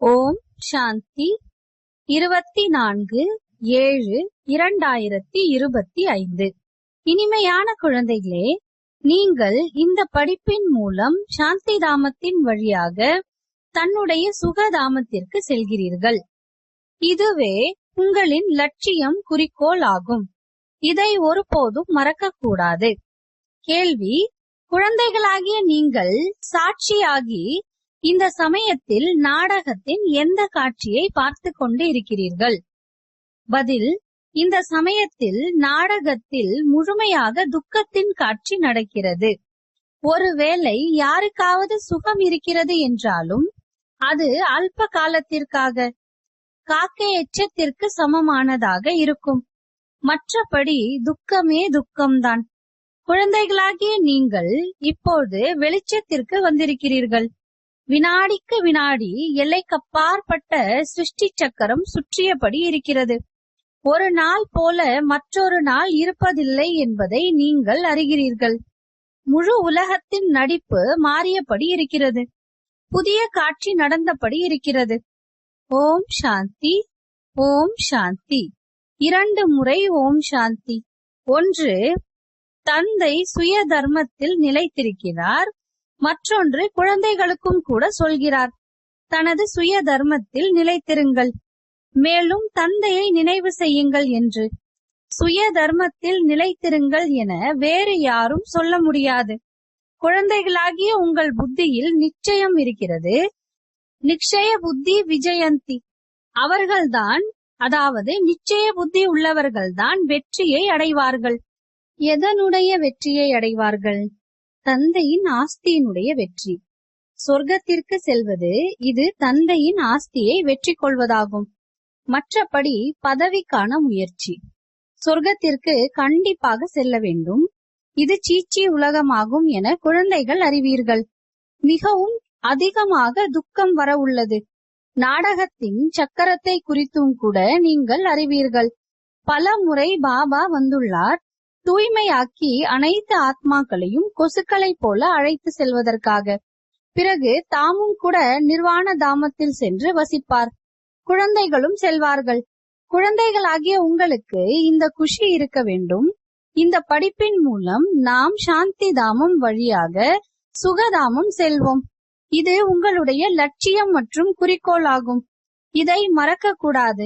ஓம் சாந்தி 24/7/2025. இனிமையான குழந்தைகளே, நீங்கள் இந்த படிப்பின் மூலம் சாந்தி தாமத்தின் வழியாக தன்னுடைய சுகதாமத்திற்கு செல்கிறீர்கள். இதுவே உங்களின் லட்சியம், குறிக்கோள் ஆகும். இதை ஒருபோதும் மறக்கக்கூடாது. கேள்வி: குழந்தைகளாகிய நீங்கள் சாட்சியாகி இந்த சமயத்தில் நாடகத்தின் எந்த காட்சியை பார்த்து கொண்டு இருக்கிறீர்கள்? பதில்: இந்த சமயத்தில் நாடகத்தில் முழுமையாக துக்கத்தின் காட்சி நடக்கிறது. ஒருவேளை யாருக்காவது சுகம் இருக்கிறது என்றாலும் அது அல்ப காலத்திற்காக, காக்கை எச்சத்திற்கு சமமானதாக இருக்கும். மற்றபடி துக்கமே துக்கம்தான். குழந்தைகளாகிய நீங்கள் இப்போது வெளிச்சத்திற்கு வந்திருக்கிறீர்கள். வினாடிக்கு வினாடி எல்லைக்கப்பாற்பட்ட சிருஷ்டி சக்கரம் சுற்றியபடி இருக்கிறது. ஒரு நாள் போல மற்றொரு நாள் இருப்பதில்லை என்பதை நீங்கள் அறிகிறீர்கள். முழு உலகத்தின் நடிப்பு மாறியபடி இருக்கிறது. புதிய காட்சி நடந்தபடி இருக்கிறது. ஓம் சாந்தி, ஓம் சாந்தி. 2 முறை ஓம் சாந்தி. 1, தந்தை சுய தர்மத்தில் நிலைத்திருக்கிறார். மற்றொன்று, குழந்தைகளுக்கும் கூட சொல்கிறார், தனது சுய தர்மத்தில் நிலைத்திருங்கள், மேலும் தந்தையை நினைவு செய்யுங்கள் என்று. சுய தர்மத்தில் நிலைத்திருங்கள் என வேறு யாரும் சொல்ல முடியாது. குழந்தைகளாகிய உங்கள் புத்தியில் நிச்சயம் இருக்கிறது. நிச்சய புத்தி விஜயந்தி. அவர்கள்தான், அதாவது நிச்சய புத்தி உள்ளவர்கள்தான் வெற்றியை அடைவார்கள். எதனுடைய வெற்றியை அடைவார்கள்? தந்தையின் ஆஸ்தியினுடைய வெற்றி. சொர்க்கத்திற்கு செல்வது இது தந்தையின் ஆஸ்தியை வெற்றி கொள்வதாகும். மற்றபடி பதவிக்கான முயற்சி. சொர்க்கத்திற்கு கண்டிப்பாக செல்ல வேண்டும். இது சீச்சி உலகமாகும் என குழந்தைகள் அறிவீர்கள். மிகவும் அதிகமாக துக்கம் வர உள்ளது. நாடகத்தின் சக்கரத்தை குறித்தும் கூட நீங்கள் அறிவீர்கள். பல முறை பாபா வந்துள்ளார், தூய்மையாக்கி அனைத்து ஆத்மாக்களையும் கொசுக்களை போல அழைத்து செல்வதற்காக. பிறகு தாமும் கூட நிர்வாண தாமத்தில் சென்று வசிப்பார். குழந்தைகளும் செல்வார்கள். குழந்தைகளாகிய உங்களுக்கு இந்த குஷி இருக்க வேண்டும். இந்த படிப்பின் மூலம் நாம் சாந்தி தாமம் வழியாக சுகதாமம் செல்வோம். இது உங்களுடைய லட்சியம் மற்றும் குறிக்கோள் ஆகும். இதை மறக்க கூடாது.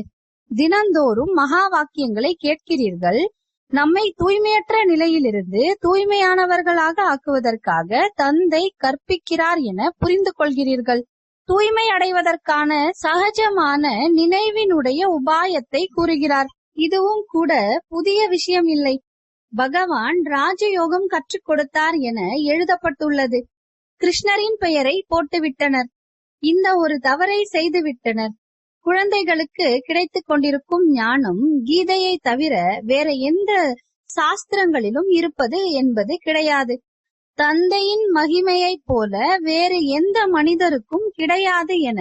தினந்தோறும் மகா வாக்கியங்களை கேட்கிறீர்கள். நம்மை தூய்மையற்ற நிலையிலிருந்து தூய்மையானவர்களாக ஆக்குவதற்காக தந்தை கற்பிக்கிறார் என புரிந்து கொள்கிறீர்கள். தூய்மை அடைவதற்கான சகஜமான நினைவினுடைய உபாயத்தை கூறுகிறார். இதுவும் கூட புதிய விஷயம் இல்லை. பகவான் ராஜயோகம் கற்றுக் கொடுத்தார் என எழுதப்பட்டுள்ளது. கிருஷ்ணரின் பெயரை போட்டுவிட்டனர். இந்த ஒரு தவறை செய்து விட்டனர். குழந்தைகளுக்கு கிடைத்துக் கொண்டிருக்கும் ஞானம் கீதையை தவிர வேற எந்த சாஸ்திரங்களிலும் இருப்பது என்பது கிடையாது. தந்தையின் மகிமையை போல வேறு எந்த மனிதருக்கும் கிடையாது என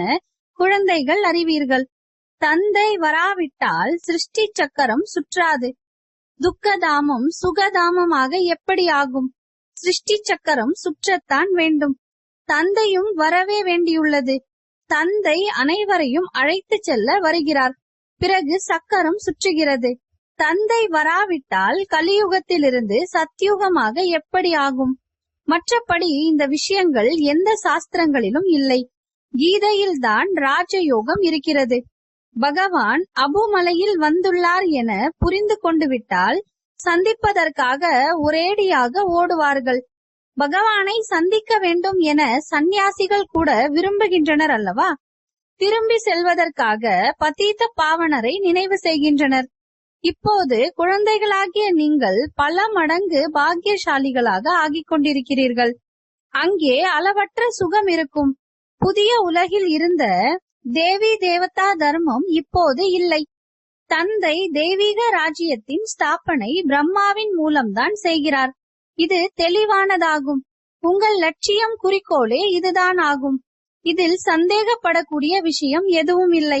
குழந்தைகள் அறிவீர்கள். தந்தை வராவிட்டால் சிருஷ்டி சக்கரம் சுற்றாது. துக்கதாமம் சுகதாமமாக எப்படி ஆகும்? சிருஷ்டி சக்கரம் சுற்றத்தான் வேண்டும். தந்தையும் வரவே வேண்டியுள்ளது. தந்தை அனைவரையும் அழைத்து செல்ல வருகிறார். பிறகு சக்கரம் சுற்றுகிறது. தந்தை வராவிட்டால் கலியுகத்திலிருந்து சத்யுகமாக எப்படி ஆகும்? மற்றபடி இந்த விஷயங்கள் எந்த சாஸ்திரங்களிலும் இல்லை. கீதையில்தான் ராஜயோகம் இருக்கிறது. பகவான் அபுமலையில் வந்துள்ளார் என புரிந்து கொண்டு விட்டால் சந்திப்பதற்காக ஒரேடியாக ஓடுவார்கள். பகவானை சந்திக்க வேண்டும் என சந்நியாசிகள் கூட விரும்புகின்றனர் அல்லவா? திரும்பி செல்வதற்காக பதீத பாவனரை நினைவு செய்கின்றனர். இப்போது குழந்தைகளாகிய நீங்கள் பல மடங்கு பாக்கியசாலிகளாக ஆகிக் கொண்டிருக்கிறீர்கள். அங்கே அளவற்ற சுகம் இருக்கும். புதிய உலகில் இருந்த தேவி தேவதா தர்மம் இப்போது இல்லை. தந்தை தெய்வீக ராஜ்யத்தின் ஸ்தாபனை பிரம்மாவின் மூலம்தான் செய்கிறார். இது தெளிவானதாகும். உங்கள் லட்சியம், குறிக்கோளே இதுதான் ஆகும். இதில் சந்தேகப்படக்கூடிய விஷயம் எதுவும் இல்லை.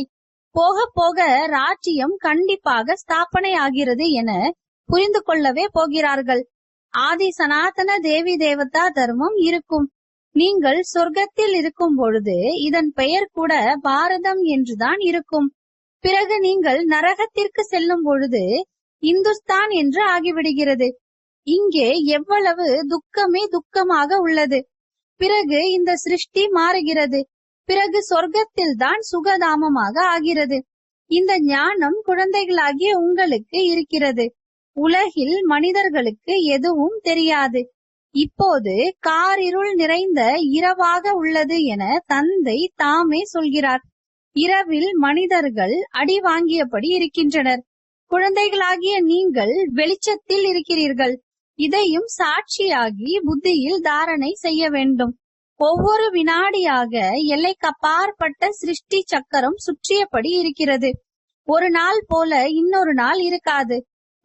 போக போக ராஜ்யம் கண்டிப்பாக ஸ்தாபனை ஆகிறது என புரிந்து கொள்ளவே போகிறார்கள். ஆதி சனாதன தேவி தேவதா தர்மம் இருக்கும். நீங்கள் சொர்க்கத்தில் இருக்கும் பொழுது இதன் பெயர் கூட பாரதம் என்றுதான் இருக்கும். பிறகு நீங்கள் நரகத்திற்கு செல்லும் பொழுது இந்துஸ்தான் என்று ஆகிவிடுகிறது. இங்கே எவ்வளவு துக்கமே துக்கமாக உள்ளது. பிறகு இந்த சிருஷ்டி மாறுகிறது. பிறகு சொர்க்கத்தில் தான் சுகதாமமாக ஆகிறது. இந்த ஞானம் குழந்தைகளாகிய உங்களுக்கு இருக்கிறது. உலகில் மனிதர்களுக்கு எதுவும் தெரியாது. இப்போது காரிருள் நிறைந்த இரவாக உள்ளது என தந்தை தாமே சொல்கிறார். இரவில் மனிதர்கள் அடி வாங்கியபடி இருக்கின்றனர். குழந்தைகளாகிய நீங்கள் வெளிச்சத்தில் இருக்கிறீர்கள். இதையும் சாட்சியாகி புத்தியில் தாரணை செய்ய வேண்டும். ஒவ்வொரு வினாடியாக எல்லைக்கப்பாற்பட்ட சிருஷ்டி சக்கரம் சுற்றியபடி இருக்கிறது. ஒரு நாள் போல இன்னொரு நாள் இருக்காது.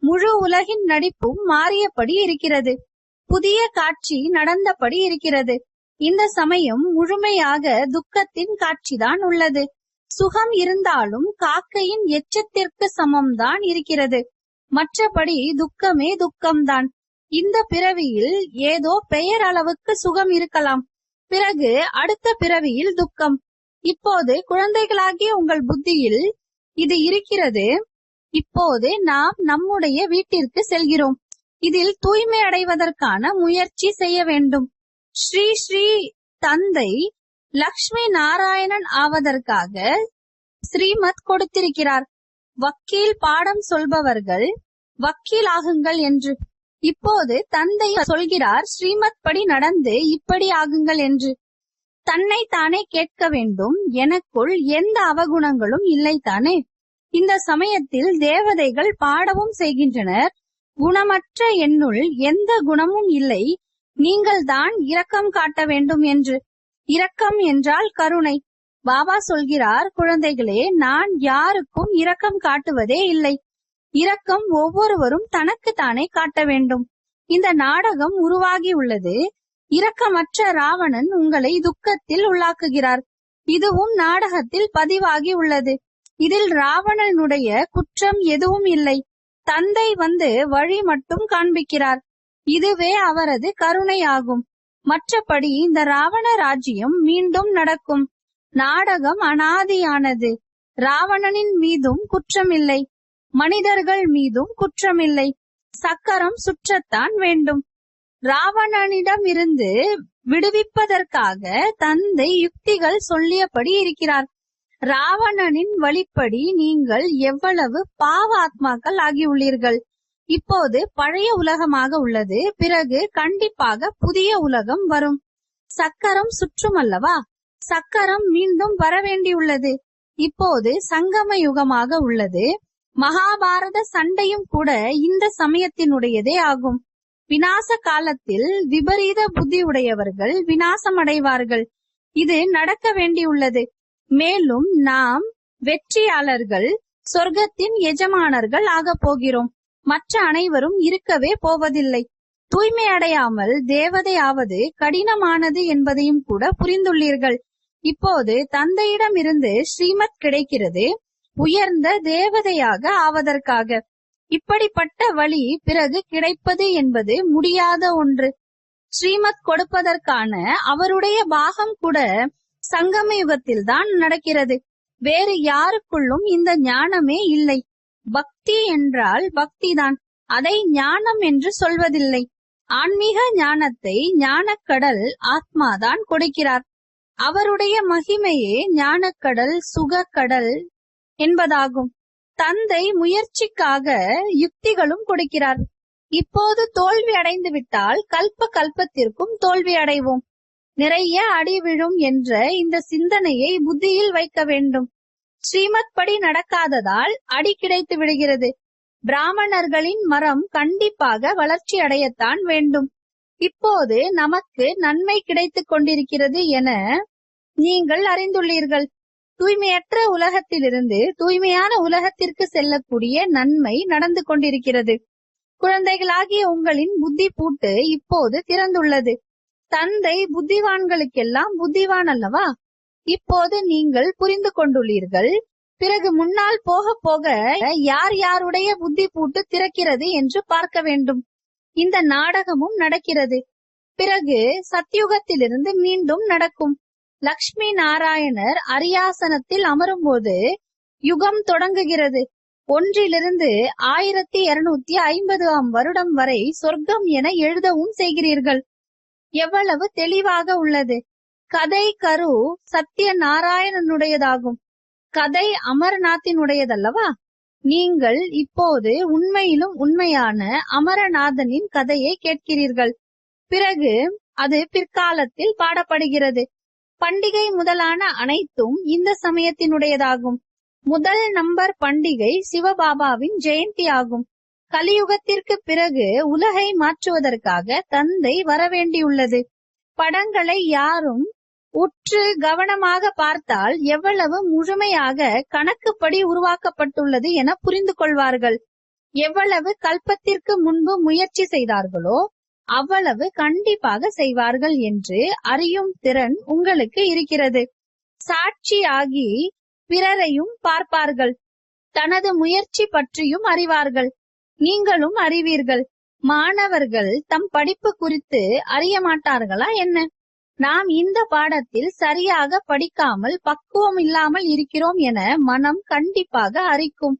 முழு உலகின் நடிப்பும் மாறியபடி இருக்கிறது. புதிய காட்சி நடந்தபடி இருக்கிறது. இந்த சமயம் முழுமையாக துக்கத்தின் காட்சிதான் உள்ளது. சுகம் இருந்தாலும் காக்கையின் எச்சத்திற்கு சமம்தான் இருக்கிறது. மற்றபடி துக்கமே துக்கம்தான். இந்த பிறவியில் ஏதோ பெயர் அளவுக்கு சுகம் இருக்கலாம். பிறகு அடுத்த பிறவியில் துக்கம். இப்போது குழந்தைகளாகிய உங்கள் புத்தியில் இது இருக்கிறது. இப்போது நாம் நம்முடைய வீட்டிற்கு செல்கிறோம். இதில் தூய்மை அடைவதற்கான முயற்சி செய்ய வேண்டும். ஸ்ரீ ஸ்ரீ தந்தை லக்ஷ்மி நாராயணன் ஆவதற்காக ஸ்ரீமத் கொடுத்திருக்கிறார். வக்கீல் பாடம் சொல்பவர்கள் வக்கீல் ஆகுங்கள் என்று. இப்போது தந்தை சொல்கிறார் ஸ்ரீமத் படி நடந்து இப்படி ஆகுங்கள் என்று. தன்னை தானே கேட்க வேண்டும், எனக்குள் எந்த அவகுணங்களும் இல்லை தானே? இந்த சமயத்தில் தேவதைகள் பாடவும் செய்கின்றனர். குணமற்ற என்னுள் எந்த குணமும் இல்லை, நீங்கள் தான் இரக்கம் காட்ட வேண்டும் என்று. இரக்கம் என்றால் கருணை. பாபா சொல்கிறார், குழந்தைகளே, நான் யாருக்கும் இரக்கம் காட்டுவதே இல்லை. இரக்கம் ஒவ்வொருவரும் தனக்கு தானே காட்ட வேண்டும். இந்த நாடகம் உருவாகி உள்ளது. இரக்கமற்ற ராவணன் உங்களை துக்கத்தில் உள்ளாக்குகிறார். இதுவும் நாடகத்தில் பதிவாகி உள்ளது. இதில் ராவணனுடைய குற்றம் எதுவும் இல்லை. தந்தை வந்து வழி மட்டும் காண்பிக்கிறார். இதுவே அவரது கருணை ஆகும். மற்றபடி இந்த ராவண ராஜ்யம் மீண்டும் நடக்கும். நாடகம் அனாதியானது. ராவணனின் மீதும் குற்றமில்லை, மனிதர்கள் மீதும் குற்றமில்லை. சக்கரம் சுற்றத்தான் வேண்டும். ராவணனிடம் இருந்து விடுவிப்பதற்காக தந்தை யுக்திகள் சொல்லியபடி இருக்கிறார். ராவணனின் வழிப்படி நீங்கள் எவ்வளவு பாவ ஆத்மாக்கள் ஆகியுள்ளீர்கள். இப்போது பழைய உலகமாக உள்ளது. பிறகு கண்டிப்பாக புதிய உலகம் வரும். சக்கரம் சுற்றும் அல்லவா? சக்கரம் மீண்டும் வர வேண்டியுள்ளது. இப்போது சங்கம யுகமாக உள்ளது. மகாபாரத சண்டையும் கூட இந்த சமயத்தினுடையதே ஆகும். விநாச காலத்தில் விபரீத புத்தி உடையவர்கள் விநாசம் அடைவார்கள். இது நடக்க வேண்டியுள்ளது. மேலும் நாம் வெற்றியாளர்கள், சொர்க்கத்தின் எஜமானர்கள் ஆக போகிறோம். மற்ற அனைவரும் இருக்கவே போவதில்லை. தூய்மை அடையாமல் தேவதை ஆவது கடினமானது என்பதையும் கூட புரிந்துள்ளீர்கள். இப்போது தந்தையிடம் இருந்து ஸ்ரீமத் கிடைக்கிறது, உயர்ந்த தேவதையாக ஆவதற்காக. இப்படிப்பட்ட வழி பிறகு கிடைப்பது என்பது முடியாத ஒன்று. ஸ்ரீமத் கொடுப்பதற்கான அவருடைய பாகம் கூட சங்கம யுகத்தில் தான் நடக்கிறது. வேறு யாருக்குள்ளும் இந்த ஞானமே இல்லை. பக்தி என்றால் பக்திதான், அதை ஞானம் என்று சொல்வதில்லை. ஆன்மீக ஞானத்தை ஞானக்கடல் ஆத்மாதான் கொடுக்கிறார். அவருடைய மகிமையே ஞானக்கடல், சுகக்கடல் என்பதாகும். தந்தை முயற்சிக்காக யுக்திகளும் கொடுக்கிறார். இப்போது தோல்வி அடைந்து விட்டால் கல்ப கல்பத்திற்கும் தோல்வி அடைவோம். நிறைய அடி விழும் என்ற இந்த சிந்தனையை புத்தியில் வைக்க வேண்டும். ஸ்ரீமத் படி நடக்காததால் அடி கிடைத்து விடுகிறது. பிராமணர்களின் மரம் கண்டிப்பாக வளர்ச்சி அடையத்தான் வேண்டும். இப்போது நமக்கு நன்மை கிடைத்துக் கொண்டிருக்கிறது என நீங்கள் அறிந்துள்ளீர்கள். தூய்மையற்ற உலகத்திலிருந்து தூய்மையான உலகத்திற்கு செல்லக்கூடிய நன்மை நடந்து கொண்டிருக்கிறது. குழந்தைகளாகிய உங்களின் புத்தி பூட்டு இப்போது திறந்துள்ளது. தந்தை புத்திவான்களுக்கெல்லாம் புத்திவான் அல்லவா? இப்போது நீங்கள் புரிந்து கொண்டுள்ளீர்கள். பிறகு முன்னால் போக போக யார் யாருடைய புத்தி பூட்டு திறக்கிறது என்று பார்க்க வேண்டும். இந்த நாடகமும் நடக்கிறது. பிறகு சத்யுகத்திலிருந்து மீண்டும் நடக்கும். லக்ஷ்மி நாராயணர் அரியாசனத்தில் அமரும்போது யுகம் தொடங்குகிறது. 1 1250 வருடம் வரை சொர்க்கம் என எழுதவும் செய்கிறீர்கள். எவ்வளவு தெளிவாக உள்ளது! கதை கரு சத்திய நாராயணனுடையதாகும். கதை அமர்நாத்தினுடையதல்லவா? நீங்கள் இப்போது உண்மையிலும் உண்மையான அமரநாதனின் கதையை கேட்கிறீர்கள். பிறகு அது பிற்காலத்தில் பாடப்படுகிறது. பண்டிகை முதலான அனைத்தும் இந்த சமயத்தினுடையதாகும். முதல் நம்பர் பண்டிகை சிவபாபாவின் ஜெயந்தி ஆகும். கலியுகத்திற்கு பிறகு உலகை மாற்றுவதற்காக தந்தை வரவேண்டியுள்ளது. படங்களை யாரும் உற்று கவனமாக பார்த்தால் எவ்வளவு முழுமையாக கணக்குப்படி உருவாக்கப்பட்டுள்ளது என புரிந்து கொள்வார்கள். எவ்வளவு கல்பத்திற்கு முன்பு முயற்சி செய்தார்களோ அவ்வளவு கண்டிப்பாக செய்வார்கள் என்று அறியும் திறன் உங்களுக்கு இருக்கிறது. சாட்சியாகி பிறரையும் பார்ப்பார்கள். தனது முயற்சி பற்றியும் அறிவார்கள். நீங்களும் அறிவீர்கள். மாணவர்கள் தம் படிப்பு குறித்து அறிய மாட்டார்களா என்ன? நாம் இந்த பாடத்தில் சரியாக படிக்காமல் பக்குவம் இல்லாமல் இருக்கிறோம் என மனம் கண்டிப்பாக அறிக்கும்.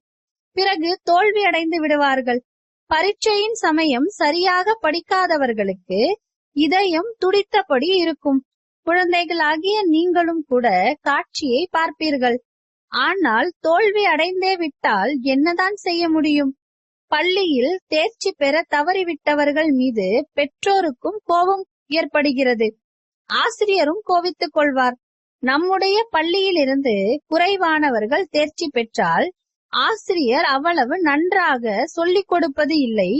பிறகு தோல்வி அடைந்து விடுவார்கள். பரீட்சையின் சமயம் சரியாக படிக்காதவர்களுக்கு இதயம் துடித்தபடி இருக்கும். குழந்தைகளாகிய நீங்களும் கூட காட்சியை பார்ப்பீர்கள். ஆனால் தோல்வி அடைந்தே விட்டால் என்னதான் செய்ய முடியும்? பள்ளியில் தேர்ச்சி பெற தவறிவிட்டவர்கள் மீது பெற்றோருக்கும் கோபம் ஏற்படுகிறது. ஆசிரியரும் கோபித்துக் கொள்வார். நம்முடைய பள்ளியில் இருந்து குறைவானவர்கள் தேர்ச்சி பெற்றால் ஆசிரியர் அவ்வளவு நன்றாக சொல்லிக் கொடுப்பது இல்லை,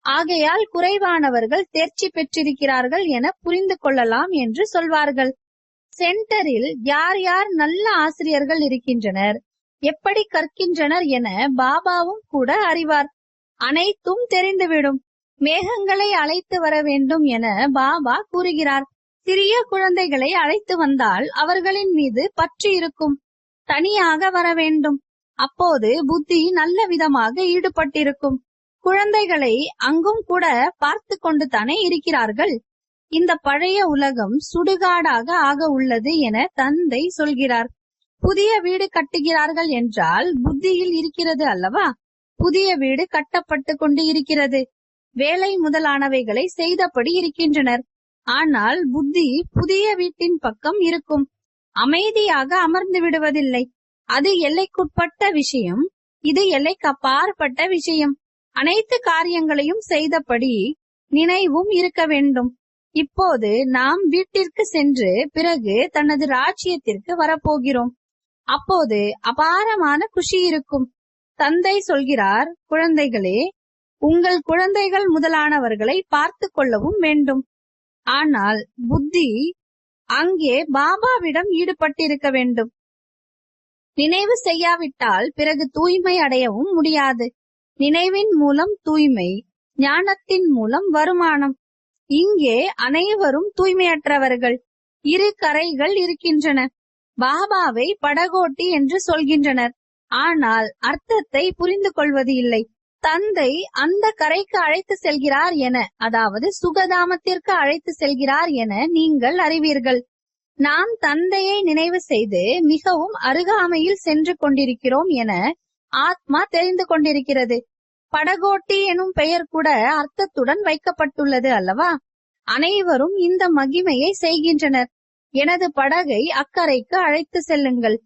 ஆகையால் குறைவானவர்கள் தேர்ச்சி பெற்றிருக்கிறார்கள் என புரிந்து கொள்ளலாம் என்று சொல்வார்கள். சென்டரில் யார் யார் நல்ல ஆசிரியர்கள் இருக்கின்றனர், எப்படி கற்கின்றனர் என பாபாவும் கூட அறிவார். அனைத்தும் தெரிந்துவிடும். மேகங்களை அழைத்து வர வேண்டும் என பாபா கூறுகிறார். சிறிய குழந்தைகளை அழைத்து வந்தால் அவர்களின் மீது பற்று இருக்கும். தனியாக வர வேண்டும். அப்போது புத்தி நல்ல விதமாக ஈடுபட்டிருக்கும். குழந்தைகளை அங்கும் கூட பார்த்து கொண்டு தானே இருக்கிறார்கள். இந்த பழைய உலகம் சுடுகாடாக ஆக உள்ளது என தந்தை சொல்கிறார். புதிய வீடு கட்டுகிறார்கள் என்றால் புத்தியில் இருக்கிறது அல்லவா? புதிய வீடு கட்டப்பட்டு கொண்டு இருக்கிறது. வேலை முதலானவைகளை செய்தபடி இருக்கின்றனர். ஆனால் புத்தி புதிய வீட்டின் பக்கம் இருக்கும். அமைதியாக அமர்ந்து விடுவதில்லை. அது எல்லைக்குட்பட்ட விஷயம், இது எல்லைக்கு அப்பாற்பட்ட விஷயம். அனைத்து காரியங்களையும் செய்தபடி நினைவும் இருக்க வேண்டும். இப்போது நாம் வீட்டிற்கு சென்று பிறகு தனது ராஜ்யத்திற்கு வரப்போகிறோம். அப்போது அபாரமான குஷி இருக்கும். தந்தை சொல்கிறார், குழந்தைகளே, உங்கள் குழந்தைகள் முதலானவர்களை பார்த்து கொள்ளவும் வேண்டும். ஆனால் புத்தி அங்கே பாபாவிடம் ஈடுபட்டிருக்க வேண்டும். நினைவு செய்யாவிட்டால் பிறகு தூய்மை அடையவும் முடியாது. நினைவின் மூலம் தூய்மை, ஞானத்தின் மூலம் வருமானம். இங்கே அனைவரும் தூய்மையற்றவர்கள். இரு கரைகள் இருக்கின்றன. பாபாவை படகோட்டி என்று சொல்கின்றனர். ஆனால் அர்த்தத்தை புரிந்து கொள்வது இல்லை. தந்தை அந்த கரைக்கு அழைத்து செல்கிறார் என, அதாவது சுகதாமத்திற்கு அழைத்து செல்கிறார் என நீங்கள் அறிவீர்கள். நாம் தந்தையை நினைவு செய்து மிகவும் அருகாமையில் சென்று கொண்டிருக்கிறோம் என ஆத்மா தெரிந்து கொண்டிருக்கிறது. படகோட்டி எனும் பெயர் கூட அர்த்தத்துடன் வைக்கப்பட்டுள்ளது அல்லவா? அனைவரும் இந்த மகிமையை செய்கின்றனர். எனது படகை அக்கறைக்கு அழைத்து செல்லுங்கள்.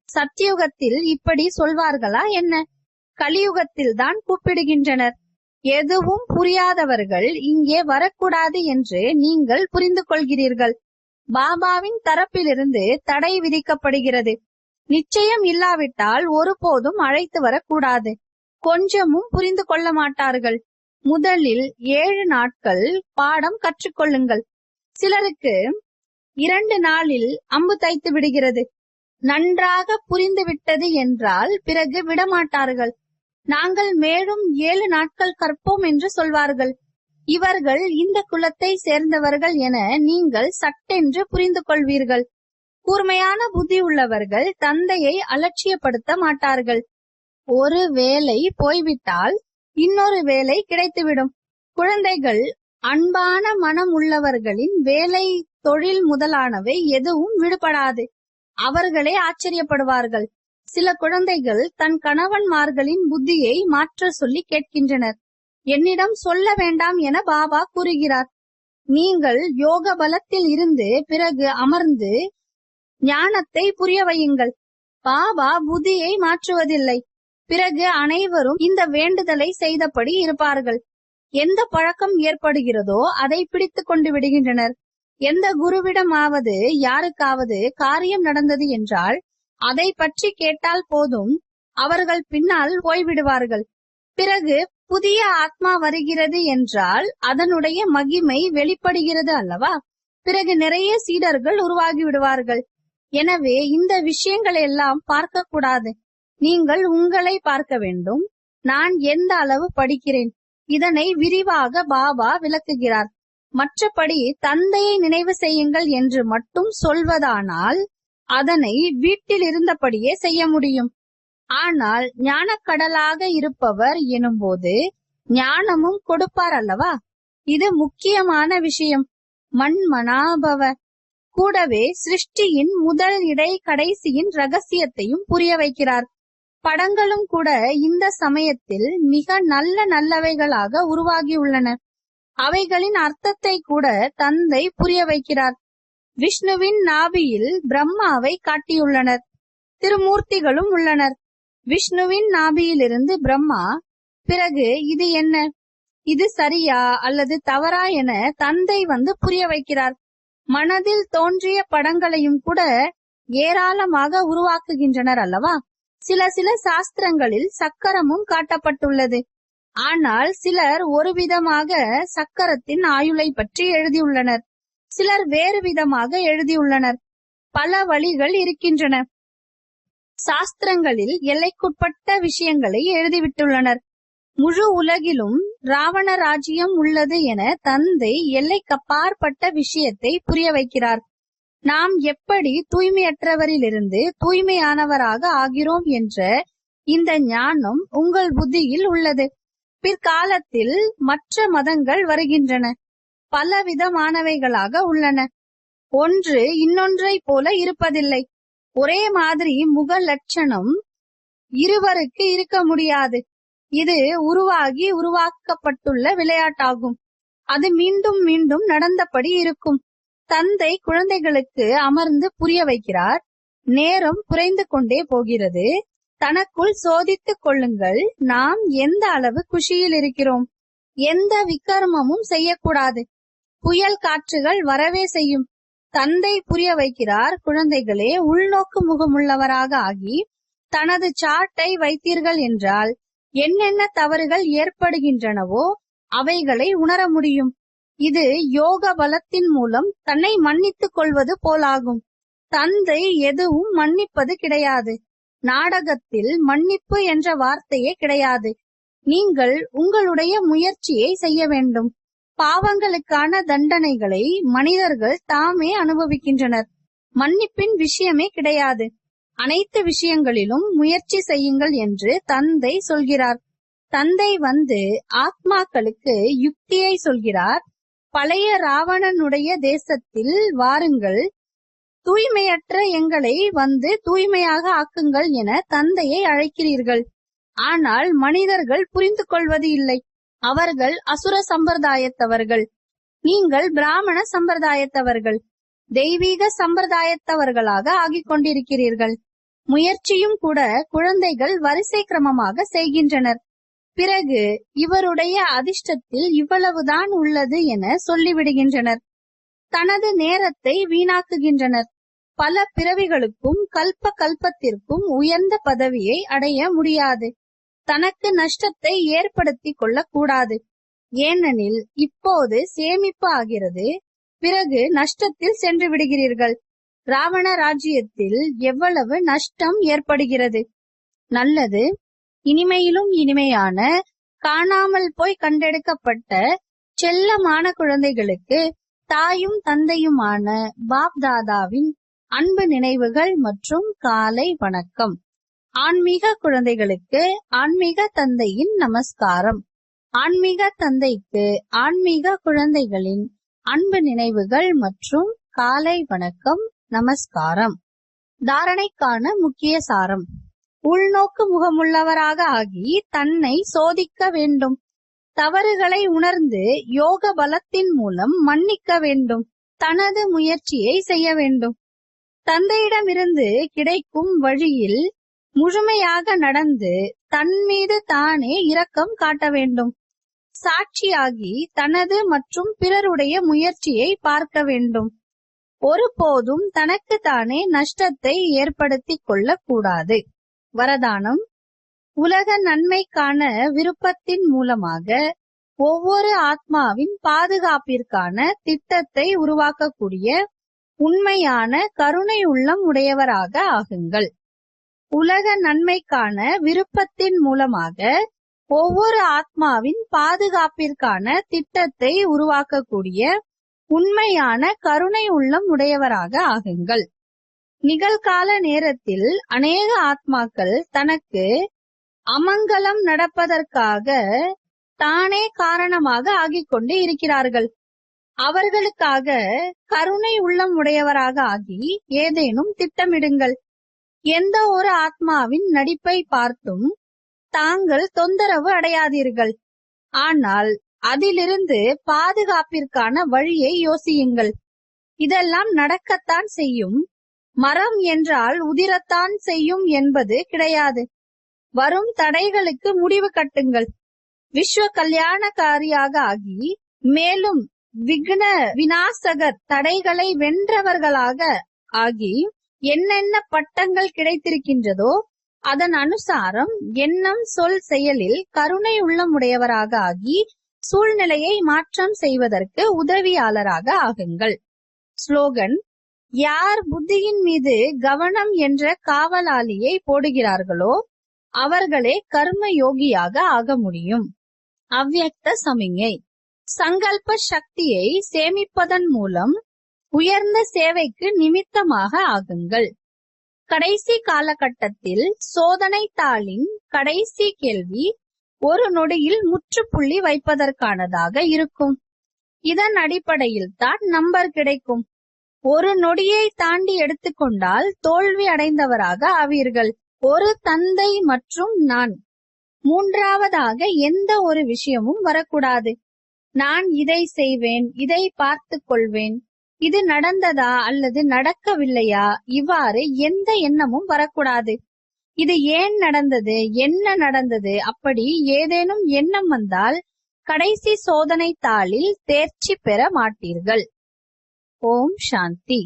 சத்தியுகத்தில் இப்படி சொல்வார்களா என்ன? கலியுகத்தில் தான் கூப்பிடுகின்றனர். எதுவும் புரியாதவர்கள் இங்கே வரக்கூடாது என்று நீங்கள் புரிந்து கொள்கிறீர்கள். பாபாவின் தரப்பிலிருந்து தடை விதிக்கப்படுகிறது. நிச்சயம் இல்லாவிட்டால் ஒருபோதும் அழைத்து வரக்கூடாது. கொஞ்சமும் புரிந்து கொள்ள மாட்டார்கள். முதலில் 7 நாட்கள் பாடம் கற்றுக்கொள்ளுங்கள். சிலருக்கு 2 நாளில் அம்பு தைத்து விடுகிறது. நன்றாக புரிந்து விட்டது என்றால் பிறகு விடமாட்டார்கள். நாங்கள் மேலும் 7 நாட்கள் கற்போம் என்று சொல்வார்கள். இவர்கள் இந்த குலத்தை சேர்ந்தவர்கள் என நீங்கள் சட்டென்று புரிந்து கொள்வீர்கள். கூர்மையான புத்தி உள்ளவர்கள் தந்தையை அலட்சியப்படுத்த மாட்டார்கள். ஒரு வேலை போய்விட்டால் இன்னொரு வேலை கிடைத்துவிடும். குழந்தைகள் அன்பான மனம் உள்ளவர்களின் வேலை, தொழில் முதலானவை எதுவும் விடுபடாது. அவர்களே ஆச்சரியப்படுவார்கள். சில குழந்தைகள் தன் கணவன்மார்களின் புத்தியை மாற்ற சொல்லி கேட்கின்றனர். என்னிடம் சொல்ல வேண்டாம் என பாபா கூறுகிறார். நீங்கள் யோக பலத்தில் இருந்து பிறகு அமர்ந்து ஞானத்தை புரிய வையுங்கள். பாபா புத்தியை மாற்றுவதில்லை. பிறகு அனைவரும் இந்த வேண்டுதலை செய்தபடி இருப்பார்கள். எந்த பழக்கம் ஏற்படுகிறதோ அதை பிடித்து கொண்டு விடுகின்றனர். எந்த குருவிடமாவது யாருக்காவது காரியம் நடந்தது என்றால் அதை பற்றி கேட்டால் போதும், அவர்கள் பின்னால் போய்விடுவார்கள். பிறகு புதிய ஆத்மா வருகிறது என்றால் அதனுடைய மகிமை வெளிப்படுகிறது அல்லவா? பிறகு நிறைய சீடர்கள் உருவாகி விடுவார்கள். எனவே இந்த விஷயங்களை எல்லாம் பார்க்க கூடாது. நீங்கள் உங்களை பார்க்க வேண்டும். நான் எந்த அளவு படிக்கிறேன், இதனை விரிவாக பாபா விளக்குகிறார். மற்றபடி தந்தையை நினைவு செய்யுங்கள் என்று மட்டும் சொல்வதானால் அதனை வீட்டில் இருந்தபடியே செய்ய முடியும். ஆனால் ஞானக்கடலாக இருப்பவர் எனும்போது ஞானமும் கொடுப்பார் அல்லவா? இது முக்கியமான விஷயம். மன்மனாபவ. கூடவே சிருஷ்டியின் முதல், இடை, கடைசியின் ரகசியத்தையும் புரிய வைக்கிறார். படங்களும் கூட இந்த சமயத்தில் மிக நல்ல நல்லவைகளாக உருவாகியுள்ளன. அவைகளின் அர்த்தத்தை கூட தந்தை புரிய வைக்கிறார். விஷ்ணுவின் நாபியில் பிரம்மாவை காட்டியுள்ளனர். திருமூர்த்திகளும் உள்ளனர். விஷ்ணுவின் நாபியிலிருந்து பிரம்மா. பிறகு இது என்ன, இது சரியா அல்லது தவறா என தந்தை வந்து புரிய வைக்கிறார். மனதில் தோன்றிய படங்களையும் கூட ஏராளமாக உருவாக்குகின்றனர் அல்லவா? சில சாஸ்திரங்களில் சக்கரமும் காட்டப்பட்டுள்ளது. ஆனால் சிலர் ஒரு விதமாக சக்கரத்தின் ஆயுளை பற்றி எழுதியுள்ளனர். சிலர் வேறு விதமாக எழுதியுள்ளனர். பல வழிகள் இருக்கின்றன. சாஸ்திரங்களில் எல்லைக்குட்பட்ட விஷயங்களை எழுதிவிட்டுள்ளனர். முழு உலகிலும் ராவண ராஜ்யம் உள்ளது என தந்தை எல்லைக்கப்பாற்பட்ட விஷயத்தை புரிய வைக்கிறார். நாம் எப்படி தூய்மையற்றவரிலிருந்து தூய்மையானவராக ஆகிறோம் என்ற இந்த ஞானம் உங்கள் புத்தியில் உள்ளது. பிற்காலத்தில் மற்ற மதங்கள் வருகின்றன. பல விதமானவைகளாக உள்ளன. ஒன்று இன்னொன்றை போல இருப்பதில்லை. ஒரே மாதிரி முக லட்சணம் இருவருக்கு இருக்க முடியாது. இது உருவாக்கப்பட்டுள்ள விளையாட்டாகும். அது மீண்டும் மீண்டும் நடந்தபடி இருக்கும். தந்தை குழந்தைகளுக்கு அமர்ந்து புரிய வைக்கிறார். நேரம் குறைந்து கொண்டே போகிறது. தனக்குள் சோதித்துக் கொள்ளுங்கள். நாம் எந்த அளவு குஷியில் இருக்கிறோம். எந்த விக்கர்மமும் செய்யக்கூடாது. புயல் காற்றுகள் வரவே செய்யும். தந்தை புரிய வைக்கிறார். குழந்தைகளே, உள்நோக்கு முகமுள்ளவராக ஆகி தனது சார்ட்டை வைத்தீர்கள் என்றால் என்னென்ன தவறுகள் ஏற்படுகின்றனவோ அவைகளை உணர முடியும். இது யோக பலத்தின் மூலம் தன்னை மன்னித்துக் கொள்வது போலாகும். தந்தை எதுவும் மன்னிப்பது கிடையாது. நாடகத்தில் மன்னிப்பு என்ற வார்த்தையே கிடையாது. நீங்கள் உங்களுடைய முயற்சியை செய்ய வேண்டும். பாவங்களுக்கான தண்டனைகளை மனிதர்கள் தாமே அனுபவிக்கின்றனர். மன்னிப்பின் விஷயமே கிடையாது. அனைத்து விஷயங்களிலும் முயற்சி செய்யுங்கள் என்று தந்தை சொல்கிறார். தந்தை வந்து ஆத்மாக்களுக்கு யுக்தியை சொல்கிறார். பழைய ராவணனுடைய தேசத்தில் வாருங்கள், தூய்மையற்ற எங்களை வந்து தூய்மையாக ஆக்குங்கள் என தந்தையை அழைக்கிறீர்கள். ஆனால் மனிதர்கள் புரிந்து கொள்வது இல்லை. அவர்கள் அசுர சம்பிரதாயத்தவர்கள். நீங்கள் பிராமண சம்பிரதாயத்தவர்கள், தெய்வீக சம்பிரதாயத்தவர்களாக ஆகிக் கொண்டிருக்கிறீர்கள். முயற்சியும் கூட குழந்தைகள் வரிசை கிரமமாக செய்கின்றனர். பிறகு இவருடைய அதிர்ஷ்டத்தில் இவ்வளவுதான் உள்ளது என சொல்லிவிடுகின்றனர். தனது நேரத்தை வீணாக்குகின்றனர். பல பிறவிகளுக்கும் கல்ப கல்பத்திற்கும் உயர்ந்த பதவியை அடைய முடியாது. தனக்கு நஷ்டத்தை ஏற்படுத்தி கொள்ளக்கூடாது. ஏனெனில் இப்போது சேமிப்பு ஆகிறது, பிறகு நஷ்டத்தில் சென்று விடுகிறீர்கள். ராவண ராஜ்யத்தில் எவ்வளவு நஷ்டம் ஏற்படுகிறது. நல்லது, இனிமையிலும் இனிமையான காணாமல் போய் கண்டெடுக்கப்பட்ட செல்லமான குழந்தைகளுக்கு தாயும் தந்தையுமான பாப் தாதாவின் அன்பு நினைவுகள் மற்றும் காலை வணக்கம். ஆன்மீக குழந்தைகளுக்கு ஆன்மீக தந்தையின் நமஸ்காரம். ஆன்மீக தந்தைக்கு ஆன்மீக குழந்தைகளின் அன்பு நினைவுகள் மற்றும் காலை வணக்கம், நமஸ்காரம். தாரணைக்கான முக்கிய சாரம்: உள்நோக்கு முகமுள்ளவராக ஆகி தன்னை சோதிக்க வேண்டும். தவறுகளை உணர்ந்து யோக பலத்தின் மூலம் மன்னிக்க வேண்டும். தனது முயற்சியை செய்ய வேண்டும். தந்தையிடமிருந்து கிடைக்கும் வழியில் முழுமையாக நடந்து தன் மீது தானே இரக்கம் காட்ட வேண்டும். சாட்சியாகி தனது மற்றும் பிறருடைய முயற்சியை பார்க்க வேண்டும். ஒருபோதும் தனக்கு தானே நஷ்டத்தை ஏற்படுத்திக் கொள்ளக்கூடாது. வரதானம்: உலக நன்மைக்கான விருப்பத்தின் மூலமாக ஒவ்வொரு ஆத்மாவின் பாதுகாப்பிற்கான திட்டத்தை உருவாக்கக்கூடிய உண்மையான கருணை உள்ளம் உடையவராக ஆகுங்கள். உலக நன்மைக்கான விருப்பத்தின் மூலமாக ஒவ்வொரு ஆத்மாவின் பாதுகாப்பிற்கான திட்டத்தை உருவாக்கக்கூடிய உண்மையான கருணை உள்ளம் உடையவராக ஆகுங்கள். நிகழ்கால நேரத்தில் அநேக ஆத்மாக்கள் தனக்கு அமங்கலம் நடப்பதற்காக தானே காரணமாக ஆகிக் கொண்டு இருக்கிறார்கள். அவர்களுக்காக கருணை உள்ளம் உடையவராக ஆகி ஏதேனும் திட்டமிடுங்கள். எந்த ஒரு ஆத்மாவின் நடிப்பை பார்த்தும் தாங்கள் தொந்தரவு அடையாதீர்கள். ஆனால் அதிலிருந்து பாதுகாப்பிற்கான வழியை யோசியுங்கள். இதெல்லாம் நடக்கத்தான் செய்யும். மரம் என்றால் உதிரத்தான் செய்யும் என்பது கிடையாது. வரும் தடைகளுக்கு முடிவு கட்டுங்கள். விஸ்வ கல்யாணக்காரியாக ஆகி மேலும் விக்ன விநாசகர் தடைகளை வென்றவர்களாக ஆகி என்னென்ன பட்டங்கள் கிடைத்திருக்கின்றதோ அதன் அனுசாரம் எண்ணம், சொல், செயலில் கருணை உள்ளமுடையவராக ஆகி சூழ்நிலையை மாற்றம் செய்வதற்கு உதவியாளராக ஆகுங்கள். ஸ்லோகன்: யார் புத்தியின் மீது கவனம் என்ற காவலாளியை போடுகிறார்களோ அவர்களே கர்ம யோகியாக ஆக முடியும். அவ்யக்த சமிஞை: சங்கல்ப சக்தியை சேமிப்பதன் மூலம் உயர்ந்த சேவைக்கு நிமித்தமாக ஆகுங்கள். கடைசி காலகட்டத்தில் சோதனை தாளின் கடைசி கேள்வி ஒரு நொடியில் முற்றுப்புள்ளி வைப்பதற்கானதாக இருக்கும். இதன் அடிப்படையில் தான் நம்பர் கிடைக்கும். ஒரு நொடியை தாண்டி எடுத்துக்கொண்டால் தோல்வி அடைந்தவராக ஆவீர்கள். ஒரு தந்தை மற்றும் நான். மூன்றாவதாக எந்த ஒரு விஷயமும் வரக்கூடாது. நான் இதை செய்வேன், இதை பார்த்து கொள்வேன், இது நடந்ததா அல்லது நடக்கவில்லையா, இவ்வாறு எந்த எண்ணமும் வரக்கூடாது. இது ஏன் நடந்தது, என்ன நடந்தது, அப்படி ஏதேனும் எண்ணம் வந்தால் கடைசி சோதனை தாளில் தேர்ச்சி பெற மாட்டீர்கள். ஓம் சாந்தி.